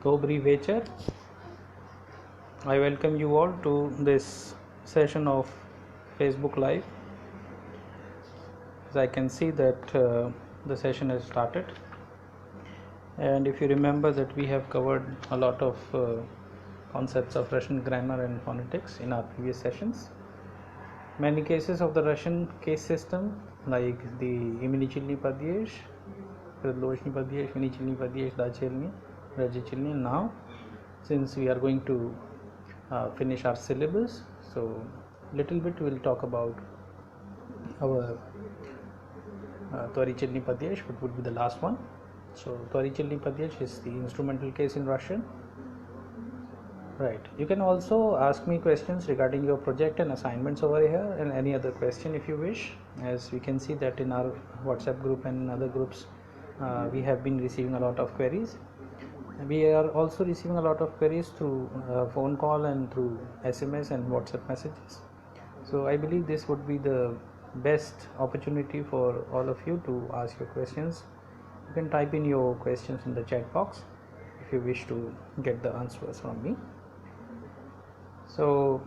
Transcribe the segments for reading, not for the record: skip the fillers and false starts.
Dobry Vecher. I welcome you all to this session of Facebook Live. As I can see that the session has started, and if you remember that we have covered a lot of concepts of Russian grammar and phonetics in our previous sessions. Many cases of the Russian case system, like the Imenichilny Padyesh, Predlochny Padyesh, Vinichilny Padyesh, Dachelny, Rajichilny. Now, since we are going to finish our syllabus, so little bit we will talk about our Tvorichilny Padyesh, which would be the last one. So Tvorichilny Padyesh is the instrumental case in Russian. Right. You can also ask me questions regarding your project and assignments over here, and any other question if you wish. As we can see that in our WhatsApp group and in other groups, we have been receiving a lot of queries. We are also receiving a lot of queries through phone call and through SMS and WhatsApp messages. So I believe this would be the best opportunity for all of you to ask your questions. You can type in your questions in the chat box if you wish to get the answers from me. So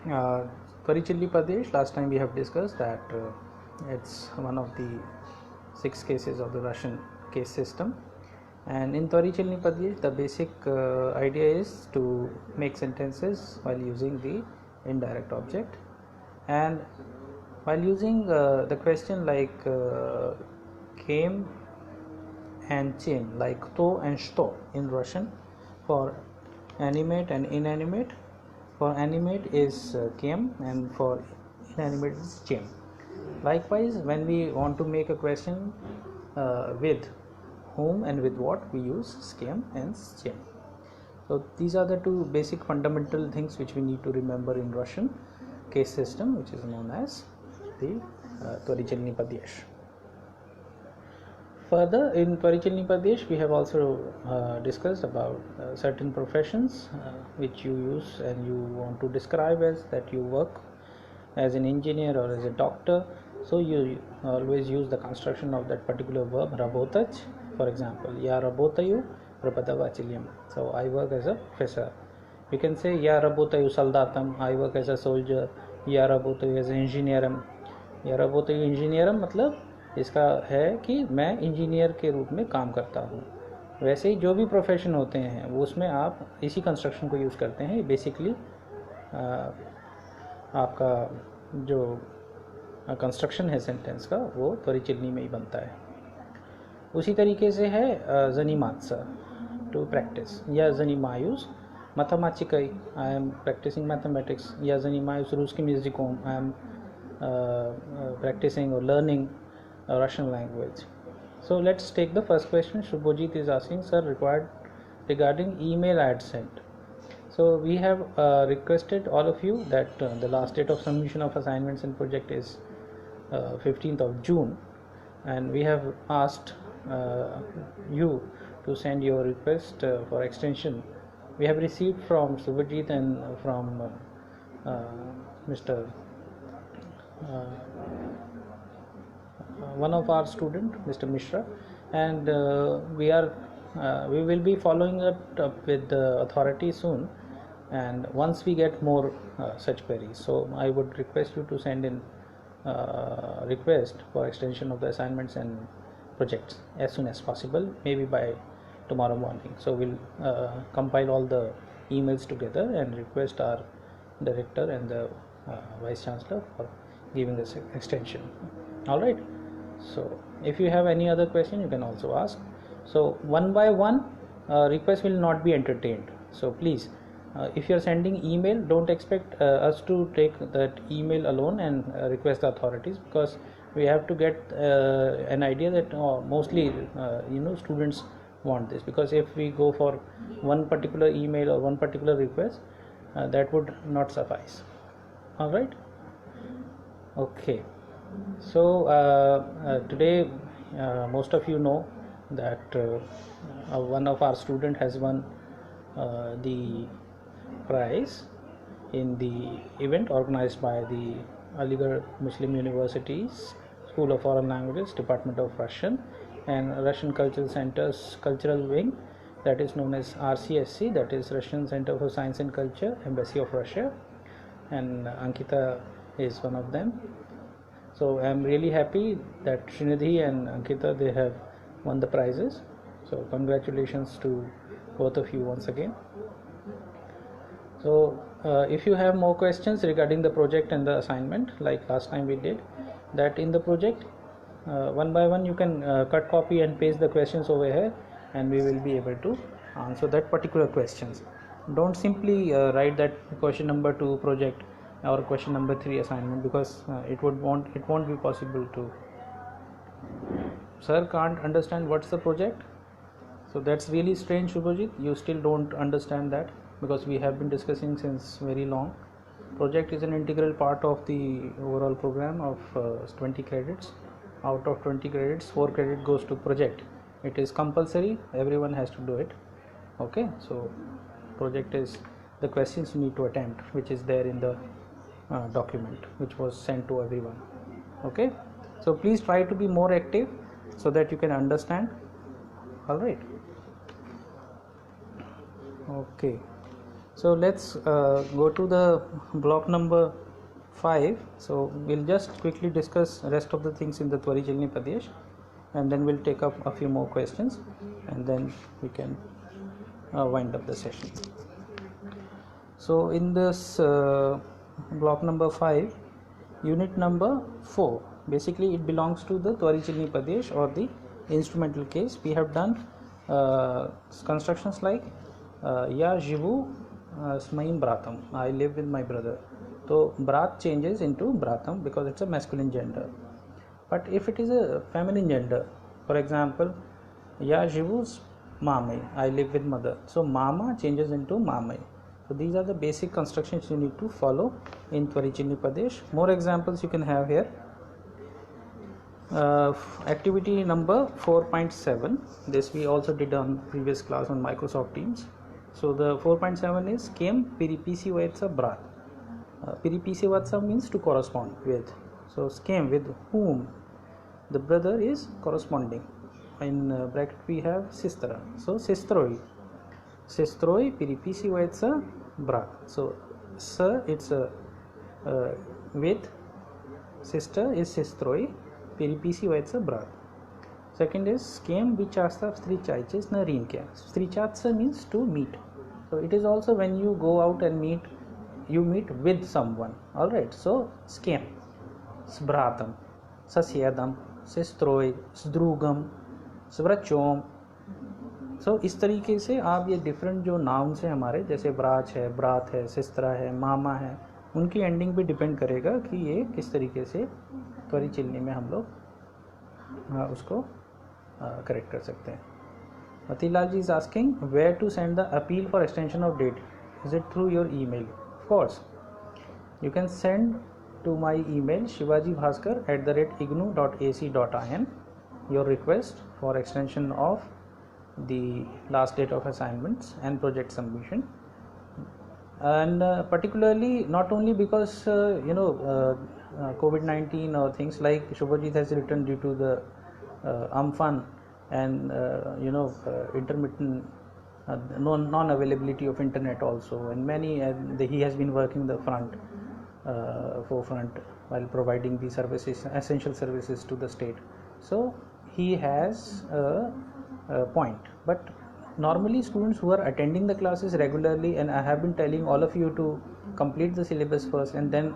Tvorichilny Padyesh, last time we have discussed that it's one of the 6 cases of the Russian case system, and in Tvorichilny Padyesh the basic idea is to make sentences while using the indirect object, and while using the question like came and chem, like to and что in Russian for animate and inanimate. For animate is came and for inanimate is chem. Likewise, when we want to make a question with whom and with what, we use schem and chem. So these are the two basic fundamental things which we need to remember in Russian case system, which is known as the Tvorichilny Padyesh. Further, in Tvorichilny Padyesh, we have also discussed about certain professions which you use and you want to describe as that you work as an engineer or as a doctor. So you always use the construction of that particular verb, rabotach. For example, ya rabotayu prepodavatelem. So I work as a professor. You can say ya rabotayu soldatam. I work as a soldier. Ya rabotayu as an engineerum. Ya rabotayu engineerum मतलब इसका है कि मैं engineer के रूप में काम करता हूँ. वैसे ही जो भी प्रोफेशन होते हैं वो उसमें आप इसी कंस्ट्रक्शन को यूज़ करते हैं. बेसिकली आपका जो कंस्ट्रक्शन है सेंटेंस का वो त्वरिचिल्नी में ही बनता है. उसी तरीके से है जनीमात्सा टू प्रैक्टिस, या जनीमायुस mathematical I am practising mathematics, या जनीमायुस रूस्की языком I am practicing or learning Russian language. So let's take the first question. Shubhojit is asking, sir, required regarding email ad sent. So we have requested all of you that the last date of submission of assignments and project is 15th of June, and we have asked you to send your request for extension. We have received from Shubhojit and from Mr. One of our student, Mr. Mishra, and we will be following up with the authority soon, and once we get more such queries. So I would request you to send in request for extension of the assignments and projects as soon as possible, maybe by tomorrow morning. So we'll compile all the emails together and request our director and the vice chancellor for giving this extension. All right. So if you have any other question, you can also ask. So one by one request will not be entertained. So please, if you are sending email, don't expect us to take that email alone and request the authorities, because we have to get an idea that mostly students want this, because if we go for one particular email or one particular request, that would not suffice. All right. Okay. So today most of you know that one of our student has won the prize in the event organized by the Aligarh Muslim University's School of Foreign Languages, Department of Russian, and Russian Cultural Center's Cultural Wing, that is known as RCSC, that is Russian Center for Science and Culture, Embassy of Russia, and Ankita is one of them. So I am really happy that Srinidhi and Ankita, they have won the prizes. So congratulations to both of you once again. So if you have more questions regarding the project and the assignment, like last time we did, that in the project one by one you can cut, copy and paste the questions over here, and we will be able to answer that particular questions. Don't simply write that question number 2 project or question number 3 assignment, because it won't be possible to. Sir can't understand what's the project. So that's really strange, Shubhajit. You still don't understand that, because we have been discussing since very long. Project is an integral part of the overall program of 20 credits. Out of 20 credits, 4 credit goes to project. It is compulsory, everyone has to do it. Okay, so project is the questions you need to attempt, which is there in the document which was sent to everyone. Okay, so please try to be more active so that you can understand. All right. Okay, so let's go to the block number 5. So we'll just quickly discuss rest of the things in the Tvarichalni Pradesh, and then we'll take up a few more questions, and then we can wind up the session. So in this block number 5, unit number 4, basically it belongs to the Tvarichalni Pradesh or the instrumental case. We have done constructions like Ya Jivu Smaim Bratam, I live with my brother. So Brat changes into Bratam because it's a masculine gender. But if it is a feminine gender, for example, Ya Jivu Mame, I live with mother. So Mama changes into Mame. So these are the basic constructions you need to follow in Tvarichalni Pradesh. More examples you can have here. Activity number 4.7. This we also did on previous class on Microsoft Teams. So the 4.7 is Kem Piripisi Vatsa Brat. Piripisi Vatsa means to correspond with. So Skem, with whom the brother is corresponding. In bracket we have Sistra. So Sistroi Piripisi Vatsa Brat. So sir, it's a with, sister is Sistroi Piripisi Vatsa Brat. Second is Skem Vichasta Strichaiches na Rinke. Strichatsa means to meet. So it is also when you go out and meet, you meet with someone. Alright, so Skem, Sbratam, Sasyadam, Sistroi, Sdrugam, Svrachom. So इस तरीके से आप ये different जो nouns हैं हमारे, जैसे ब्राच है, ब्रात है, सिस्त्रा है, मामा है, उनकी एंडिंग पे डिपेंड करेगा कि ये किस तरीके से त्वरिचलनी में हम लोग उसको करेक्ट कर सकते हैं. Matilal ji is asking where to send the appeal for extension of date. Is it through your email? Of course, you can send to my email shivajibhaskar@ignu.ac.in your request for extension of the last date of assignments and project submission. And particularly not only because COVID-19 or things like Shubhajit has written due to the Amphan and intermittent non-availability of internet also, and many he has been working the forefront while providing the services, essential services to the state. So he has a point. But normally students who are attending the classes regularly, and I have been telling all of you to complete the syllabus first and then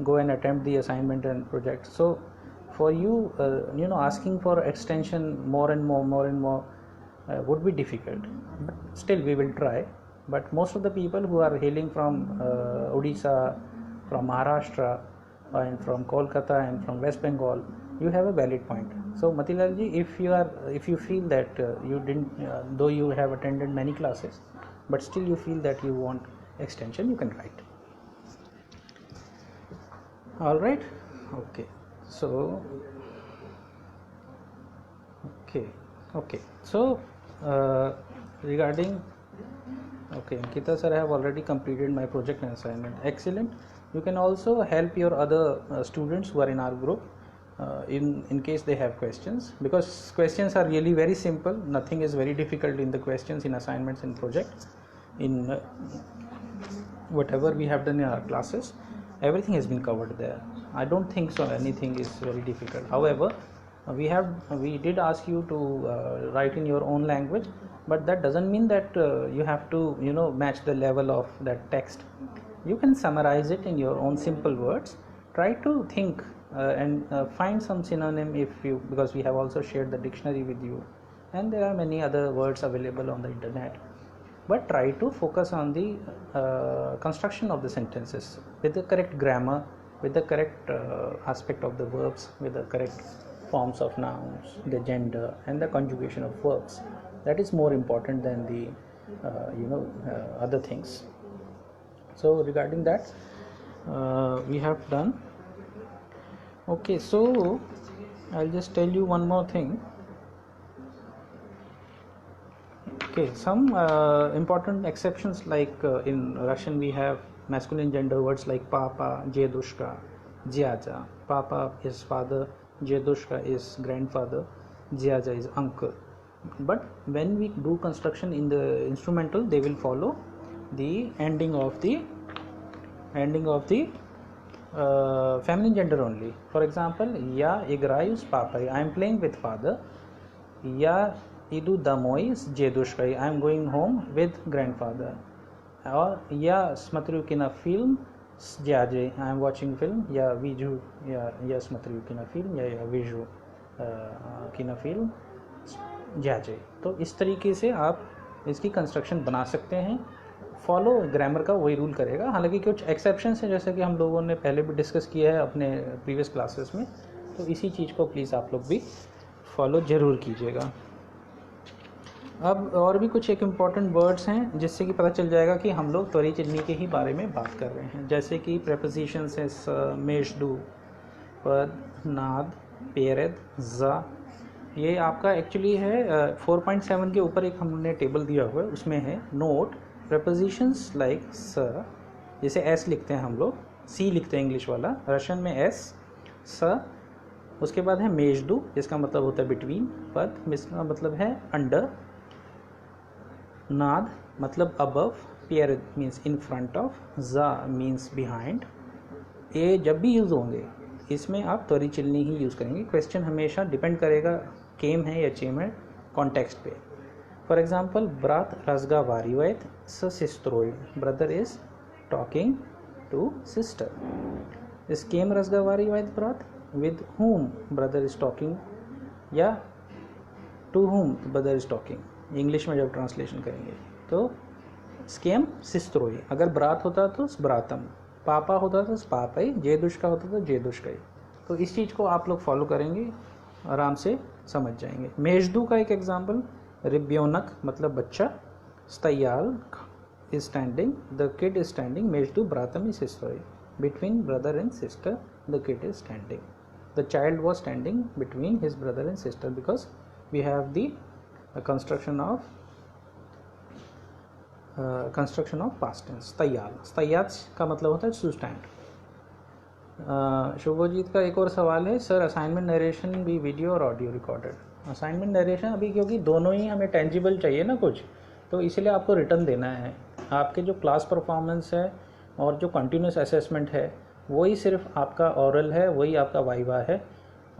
go and attempt the assignment and project. So for you, asking for extension more and more would be difficult, but still we will try. But most of the people who are hailing from Odisha, from Maharashtra, and from Kolkata and from West Bengal, you have a valid point. So Matilal ji, if you feel that you didn't, though you have attended many classes, but still you feel that you want extension, you can write. All right. Okay. So so regarding Ankita sir, I have already completed my project and assignment. Excellent. You can also help your other students who are in our group in case they have questions, because questions are really very simple. Nothing is very difficult in the questions, in assignments, in projects, in whatever we have done in our classes. Everything has been covered there. I don't think so anything is very difficult. However, we did ask you to write in your own language, but that doesn't mean that you have to match the level of that text. You can summarize it in your own simple words. Try to think and find some synonym, because we have also shared the dictionary with you, and there are many other words available on the internet. But try to focus on the construction of the sentences with the correct grammar, with the correct aspect of the verbs, with the correct forms of nouns, the gender, and the conjugation of verbs. That is more important than the other things. So regarding that, we have done. Okay, so I'll just tell you one more thing. Okay, some important exceptions, like in Russian we have masculine gender words like papa, dedushka, dyaja. Papa is father, dedushka is grandfather, dyaja is uncle. But when we do construction in the instrumental, they will follow the ending of the feminine gender only. For example, ya igrayus papai, I am playing with father. Ya idu damoi dedushka, I am going home with grandfather. Or ya smatru kina film dyaje, I am watching film. Ya viju, ya smatru kina film, ya viju kina film dyaje. तो इस तरीके से आप इसकी construction बना सकते हैं. Follow grammar का वही रूल करेगा. हालांकि कुछ एक्सेप्शंस हैं, जैसे कि हम लोगों ने पहले भी डिस्कस किया है अपने प्रीवियस क्लासेस में, तो इसी चीज़ को प्लीज़ आप लोग भी फॉलो ज़रूर कीजिएगा. अब और भी कुछ एक इम्पॉर्टेंट वर्ड्स हैं जिससे कि पता चल जाएगा कि हम लोग त्वरी चिन्नी के ही बारे में बात कर रहे हैं. जैसे कि प्रेपोजिशंस है स, मेषदू, पद, नाद, पेरद, ज़ा. ये आपका एक्चुअली है 4.7 के ऊपर एक हमने टेबल दिया हुआ है, उसमें है नोट प्रेपोजिशंस लाइक स, जैसे एस लिखते हैं हम लोग, सी लिखते हैं इंग्लिश वाला, रशियन में एस, स. उसके बाद है मेषदू, जिसका मतलब होता है बिटवीन. पद, जिसका मतलब है अंडर. नाद मतलब अबव. पेरद मीन्स इन फ्रंट ऑफ. ज़ा मीन्स बिहाइंड. ये जब भी यूज़ होंगे इसमें आप त्वरी चिन्नी ही यूज़ करेंगे. क्वेश्चन हमेशा डिपेंड करेगा केम है या चेम है कॉन्टेक्स्ट पे. फॉर एग्जाम्पल, ब्रात रसगा वारीवैत स सिस्त्रोय, brother is talking to sister. इस केम रसगा वारीवैत ब्रात, with whom brother is talking, या to whom brother is talking. English में जब ट्रांसलेशन करेंगे तो स्केम सिस्त्रोय. अगर ब्रात होता तो ब्रातम, पापा होता तो पापाई, जेदुष्का होता तो जेदुष्काई. तो इस चीज़ को आप लोग फॉलो करेंगे, आराम से समझ जाएंगे. मेषदू का एक एग्जाम्पल, रिब्योनक मतलब बच्चा. स्तयाल is standing, the kid is standing. मेषदू ब्रातम इज सिस्टोई, between brother and sister the kid is standing. The child was standing between his brother and sister, because we have the construction of past tense. स्तयाल, स्तयाच का मतलब होता है टू स्टैंड. शुभजीत का एक और सवाल है, सर असाइनमेंट नरेशन भी वीडियो और ऑडियो रिकॉर्डेड. असाइनमेंट नरेशन अभी क्योंकि दोनों ही हमें टेंजिबल चाहिए ना कुछ, तो इसलिए आपको रिटर्न देना है. आपके जो क्लास परफॉर्मेंस है और जो कंटिन्यूस असेसमेंट है वही सिर्फ आपका ओरल है, वही आपका वाइवा है.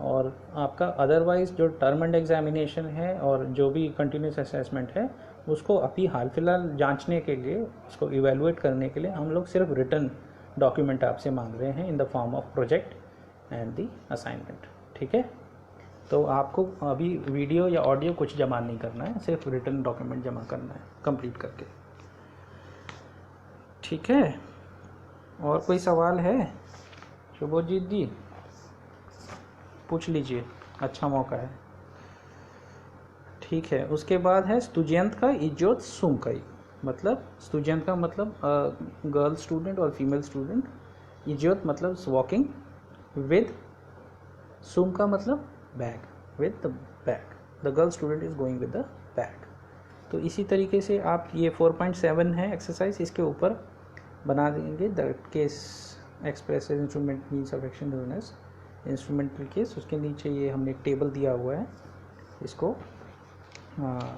और आपका अदरवाइज़ जो टर्म एंड एग्जामिनेशन है और जो भी कंटिन्यूस असेसमेंट है उसको अभी हाल फिलहाल जांचने के लिए, उसको इवेलुएट करने के लिए हम लोग सिर्फ रिटर्न डॉक्यूमेंट आपसे मांग रहे हैं in the form of project and the assignment. ठीक है, तो आपको अभी वीडियो या ऑडियो कुछ जमा नहीं करना है, सिर्फ रिटर्न डॉक्यूमेंट जमा करना है कंप्लीट करके. ठीक है, और कोई सवाल है शुभजीत जी? पूछ लीजिए, अच्छा मौका है. ठीक है, उसके बाद है स्टूडेंट का इज्जत सुमकई. मतलब स्टूडेंट का मतलब गर्ल स्टूडेंट और फीमेल स्टूडेंट. इज्जत मतलब वॉकिंग. विद सुम का मतलब bag, with the bag. The girl student is going with the bag. तो इसी तरीके से आप ये 4.7 है एक्सरसाइज, इसके ऊपर बना देंगे. That case expresses instrument means of action known as instrumental case, उसके नीचे ये हमने एक टेबल दिया हुआ है, इसको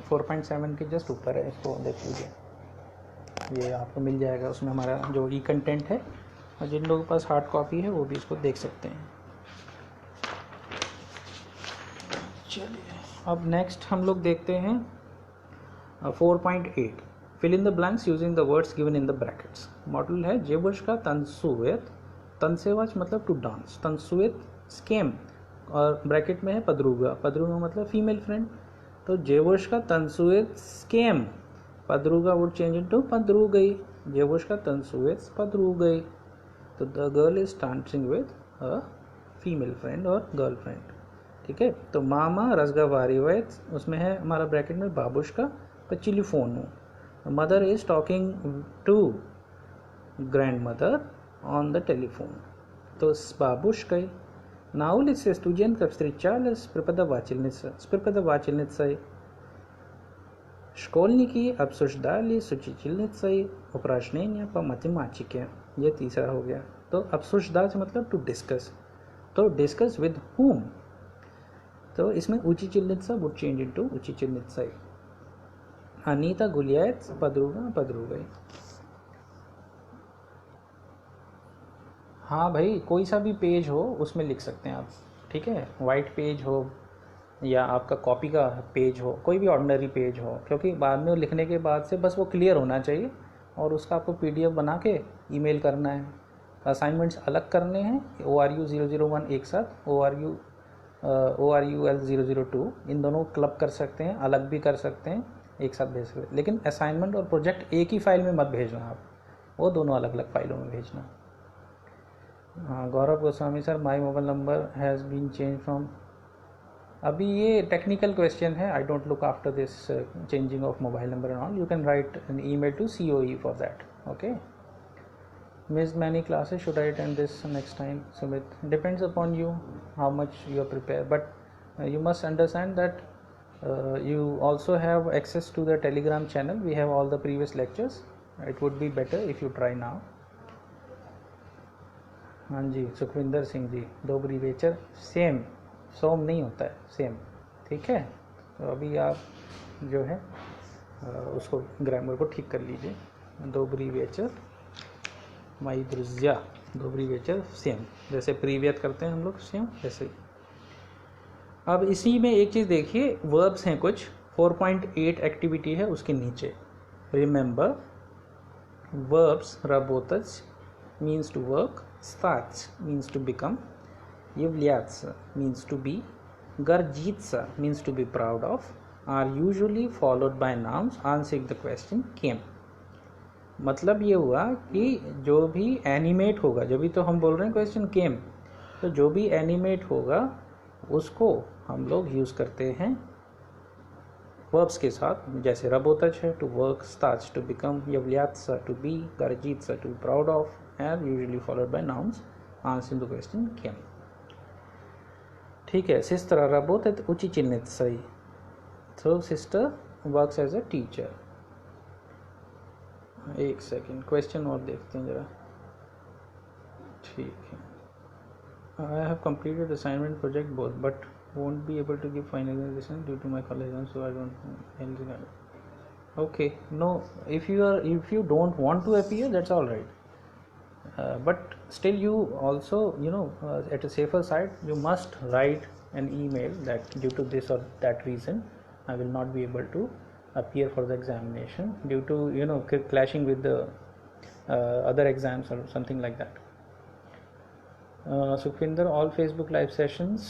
4.7 के जस्ट ऊपर है, इसको देख लीजिए, ये आपको मिल जाएगा। उसमें हमारा जो ई कंटेंट है, और जिन लोगों के पास हार्ड कॉपी है वो भी इसको देख सकते हैं। चलिए अब नेक्स्ट हम लोग देखते हैं 4.8 fill in the blanks using the words given in the brackets. Model है जेवुश्का तंसुवेत, तंसेवाच मतलब टू डांस, तंसुवेत स्केम, और ब्रैकेट में है पदरूगा, पदरूगा मतलब फीमेल फ्रेंड। तो जेवुश्का तंसुवेत स्केम, पदरूगा वुड चेंज इनटू पदरू गई, जेवुश्का तंसुवेत पदरू गई। तो the girl is dancing with a female friend और गर्ल फ्रेंड, ठीक है। तो मामा रसगावारी वैत, उसमें है हमारा ब्रैकेट में बाबुश्का पचिलीफोनू, mother is talking to grandmother on the telephone. तो बाबुश्का नाउल से स्टूडेंट का встречались с преподавательницей, школьники обсуждали с учительницей упражнения по математике। ये तीसरा हो गया। तो обсуждать मतलब टू डिस्कस, तो डिस्कस विद whom, तो इसमें учительница would change into учительницей। अनीता गुलियात पदरूगा पदरूगई। हाँ भाई, कोई सा भी पेज हो उसमें लिख सकते हैं आप, ठीक है, वाइट पेज हो या आपका कॉपी का पेज हो, कोई भी ऑर्डिनरी पेज हो, क्योंकि बाद में लिखने के बाद से बस वो क्लियर होना चाहिए, और उसका आपको पीडीएफ बना के ईमेल करना है। असाइनमेंट्स अलग करने हैं, ORU 001 एक साथ, ORUL 002, इन दोनों क्लब कर सकते हैं, अलग भी कर सकते हैं, एक साथ भेज सकते हैं, लेकिन असाइनमेंट और प्रोजेक्ट एक ही फाइल में मत भेजना आप, वो दोनों अलग अलग फाइलों में भेजना। हाँ, Gaurav Goswami sir, my mobile number has been change from, अभी ये टेक्निकल क्वेश्चन है, I don't look after this changing of mobile number and all, you can write an email to COE for that, okay. Miss many classes, should I attend this next time? Sumit, depends upon you how much you are prepare, but you must understand that you also have access to the Telegram channel. We have all the previous lectures. It would be better if you try now. हाँ जी, Sukhvinder Singh ji, दोबरी वेचर same, सोम नहीं होता है, same, ठीक है। तो अभी आप जो है उसको ग्रामर को ठीक कर लीजिए। दोबरी वेचर माई द्रुज्या, दोबरी वेचर सेम, जैसे प्रीवियत करते हैं हम लोग, सेम वैसे। अब इसी में एक चीज़ देखिए, वर्ब्स हैं कुछ, 4.8 एक्टिविटी है उसके नीचे। रिमेंबर वर्ब्स, रबोतज means to work, stats means to become, yevlyats means to be, garjitsa means to be proud of, are usually followed by nouns answering the question came। मतलब ये हुआ कि जो भी एनिमेट होगा, जब भी तो हम बोल रहे हैं क्वेश्चन केम, तो जो भी एनिमेट होगा उसको हम लोग यूज़ करते हैं वर्ब्स के साथ, जैसे रबोतज है टू वर्क, स्टार्च टू बिकम, यवल्यात्सा to be, garjitsa to be proud of, and usually followed by nouns answering the question came, ठीक है। Sister работает учительницей, so sister works as a teacher। एक सेकेंड, क्वेश्चन और देखते हैं जरा, ठीक है। I have completed assignment project both but won't be able to give finalization due to my college so I don't, okay, no, if you don't want to appear, that's all right, but still you also, at a safer side, you must write an email that due to this or that reason I will not be able to appear for the examination due to clashing with the other exams or something like that. Sukhvinder, all Facebook live sessions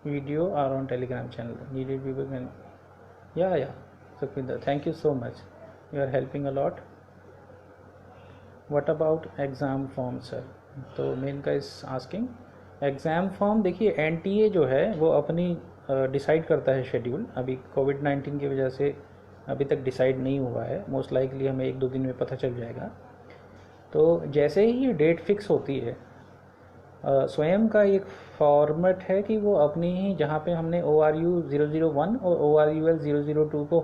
video are on Telegram channel, needed people can, yeah Sukhvinder, thank you so much, you are helping a lot. What about exam form sir? तो main का इस asking exam form, देखिए NTA जो है वो अपनी decide करता है शेड्यूल, अभी कोविड-19 की वजह से अभी तक डिसाइड नहीं हुआ है, मोस्ट लाइकली हमें 1-2 दिन में पता चल जाएगा। तो जैसे ही ये डेट फिक्स होती है, स्वयं का एक फॉर्मेट है कि वो अपनी ही, जहाँ पे हमने ORU 001 और ORUL 002 को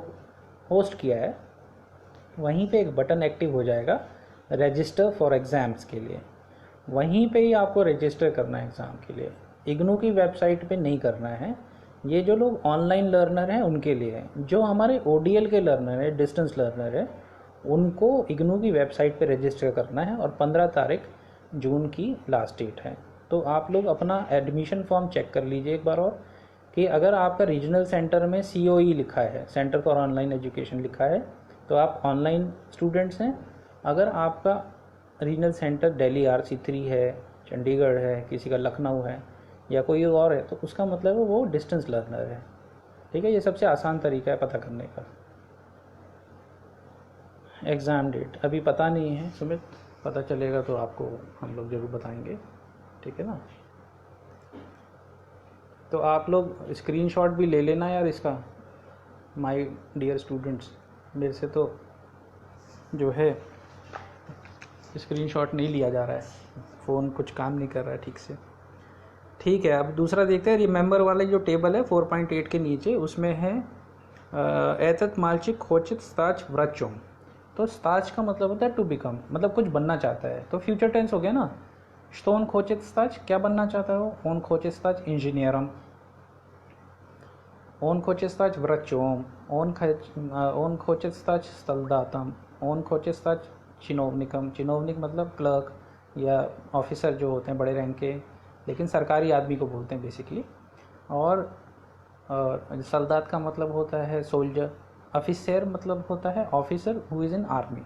होस्ट किया है, वहीं पे एक बटन एक्टिव हो जाएगा रजिस्टर फॉर एग्ज़ाम्स के लिए, वहीं पे ही आपको रजिस्टर करना है एग्ज़ाम के लिए। इग्नू की वेबसाइट पे नहीं करना है। ये जो लोग ऑनलाइन लर्नर हैं उनके लिए है। जो हमारे ओडीएल के लर्नर है, डिस्टेंस लर्नर है, उनको इग्नू की वेबसाइट पे रजिस्टर करना है और 15 तारीख जून की लास्ट डेट है। तो आप लोग अपना एडमिशन फॉर्म चेक कर लीजिए एक बार और, कि अगर आपका रीजनल सेंटर में COE लिखा है, सेंटर फॉर ऑनलाइन एजुकेशन लिखा है, तो आप ऑनलाइन स्टूडेंट्स हैं। अगर आपका रीजनल सेंटर दिल्ली RC3 है, चंडीगढ़ है, किसी का लखनऊ है या कोई और है, तो उसका मतलब है वो डिस्टेंस लर्नर है। ठीक है, ये सबसे आसान तरीका है पता करने का। एग्ज़ाम डेट अभी पता नहीं है सुमित, पता चलेगा तो आपको हम लोग ज़रूर बताएंगे, ठीक है ना। तो आप लोग स्क्रीनशॉट भी ले लेना यार इसका, माय डियर स्टूडेंट्स। मेरे से तो जो है स्क्रीनशॉट नहीं लिया जा रहा है, फ़ोन कुछ काम नहीं कर रहा है ठीक से। ठीक है, अब दूसरा देखते हैं। रिमेंबर वाले जो टेबल है 4.8 के नीचे, उसमें है एतत मालचिक खोचित स्ताच व्रचोम। तो स्ताच का मतलब होता है टू बिकम, मतलब कुछ बनना चाहता है, तो फ्यूचर टेंस हो गया ना। स्टोन खोचित स्ताच क्या बनना चाहता है वो, ओन खोचित स्ताच इंजीनियरम, ओन खोचित स्ताच व्रचोम, ओन खोचित स्ताच सल्दातम, ओन खोचित स्ताच चिनोवनिकम। चिनोवनिक मतलब क्लर्क या ऑफिसर जो होते हैं बड़े रैंक के, लेकिन सरकारी आदमी को बोलते हैं बेसिकली। और सल्दात का मतलब होता है सोल्जर। ऑफिसर मतलब होता है officer who is in army,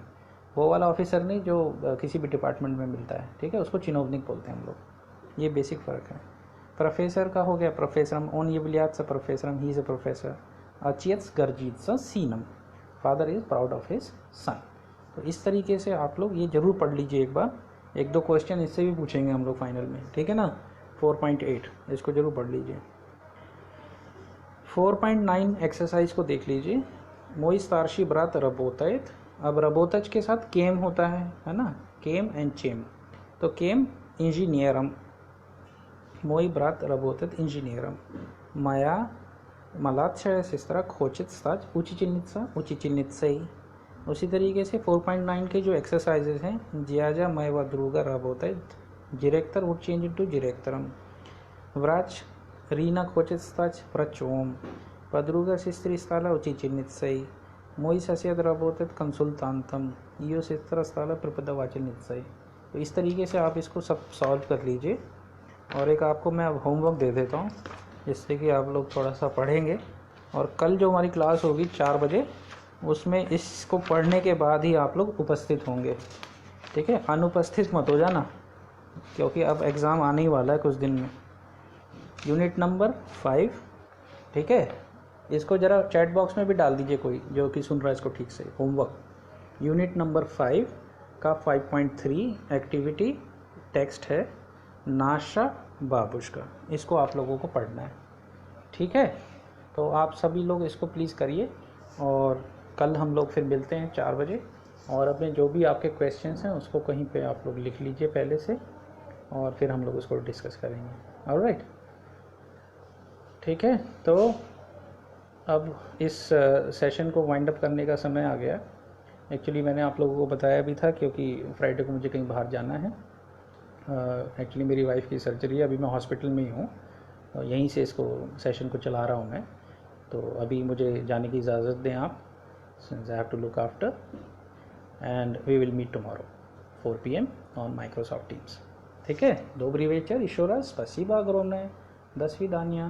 वो वाला ऑफिसर नहीं जो किसी भी डिपार्टमेंट में मिलता है, ठीक है, उसको चिनोवनिक बोलते हैं हम लोग। ये बेसिक फ़र्क है। प्रोफेसर का हो गया प्रोफेसरम, ओन ये बिलियात सा प्रोफेसरम, ही इज़ अ प्रोफेसर। अचियत गर्जीत सा सीनम, father is proud of his son. तो इस तरीके से आप लोग ये ज़रूर पढ़ लीजिए एक बार, 1-2 क्वेश्चन इससे भी पूछेंगे हम लोग फाइनल में, ठीक है ना। 4.8 इसको ज़रूर पढ़ लीजिए। 4.9 एक्सरसाइज को देख लीजिए। मोई स्तारशी ब्रात रबोतैत। अब रबोतच के साथ केम होता है ना, केम एंड चेम। तो केम इंजीनियरम, मोई ब्रात रबोतत इंजीनियरम, माया मलाच्छय सिस्त्रा खोचित स्ताच ऊंची चिन्हित सही। उसी तरीके से 4.9 के जो एक्सरसाइजेज हैं, जियाजा मय व द्रुगा रबोतैत, जिरेक्तर वुड चेंज इनटू जिरेक्तरम, व्राच रीना खोचित स्ताच व्रचोम, पद्रुगा सिस्त्री स्ताला उची चिन्हित सही, मोई सस्यद रबोतत कंसुल्तांतम, यो सिस्त्र स्ताला प्रपदवाचन नित्सई। तो इस तरीके से आप इसको सब सॉल्व कर लीजिए। और एक आपको मैं अब होमवर्क दे देता हूँ, जिससे कि आप लोग थोड़ा सा पढ़ेंगे। और कल जो हमारी क्लास होगी 4 बजे, उसमें इसको पढ़ने के बाद ही आप लोग उपस्थित होंगे, ठीक है। अनुपस्थित मत हो जाना, क्योंकि अब एग्ज़ाम आने ही वाला है कुछ दिन में। यूनिट नंबर 5, ठीक है। इसको ज़रा चैट बॉक्स में भी डाल दीजिए कोई जो कि सुन रहा है इसको ठीक से। होमवर्क यूनिट नंबर 5 का 5.3 एक्टिविटी टेक्स्ट है नाशा बाबुश का, इसको आप लोगों को पढ़ना है, ठीक है। तो आप सभी लोग इसको प्लीज़ करिए, और कल हम लोग फिर मिलते हैं 4 बजे। और अपने जो भी आपके क्वेश्चंस हैं उसको कहीं पे आप लोग लिख लीजिए पहले से, और फिर हम लोग उसको डिस्कस करेंगे। ऑलराइट, ठीक है। तो अब इस सेशन को वाइंड अप करने का समय आ गया। एक्चुअली मैंने आप लोगों को बताया भी था, क्योंकि फ्राइडे को मुझे कहीं बाहर जाना है। एक्चुअली मेरी वाइफ की सर्जरी है, अभी मैं हॉस्पिटल में ही हूँ, यहीं से इसको सेशन को चला रहा हूँ मैं। तो अभी मुझे जाने की इजाज़त दें आप, since I have to look after, and we will meet tomorrow 4 PM on Microsoft Teams, ठीक है। Добрый вечер, еще раз спасибо огромное, до свидания.